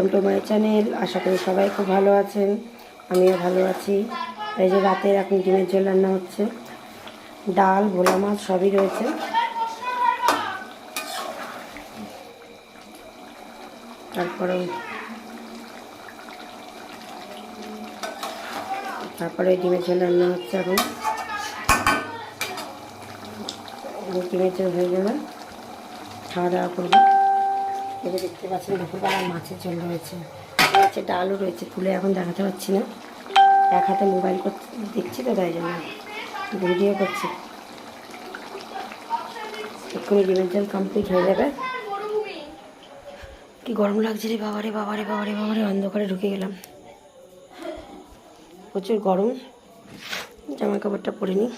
Welcome to my channel. আশা করি সবাই খুব ভালো আছেন, আমিও ভালো আছি। এই যে রাতে এখন ডিমের ঝোল রান্না হচ্ছে, ডাল, ভোলা মাছ সবই রয়েছে। তারপরে ডিমের ঝোল রান্না হচ্ছে। এখন ডিমের ঝোল হয়ে যাবে, খাওয়া দাওয়া করবো। এবার দেখতে পাচ্ছেন দুপুরবেলা মাছের ঝোল রয়েছে, রয়েছে ডালও রয়েছে, তুলে এখন দেখাতে পারছি না, এক হাতে মোবাইল দেখছি তো, তাই জন্য ভিডিও করছি। এক্ষুনি ডিমের ঝোল কমপ্লিট হয়ে যাবে। কি গরম লাগছে রে বাবারে বাবারে বাবারে বাবারে, অন্ধকারে ঢুকে গেলাম, প্রচুর গরম। জামা কাপড়টা পরে নিই।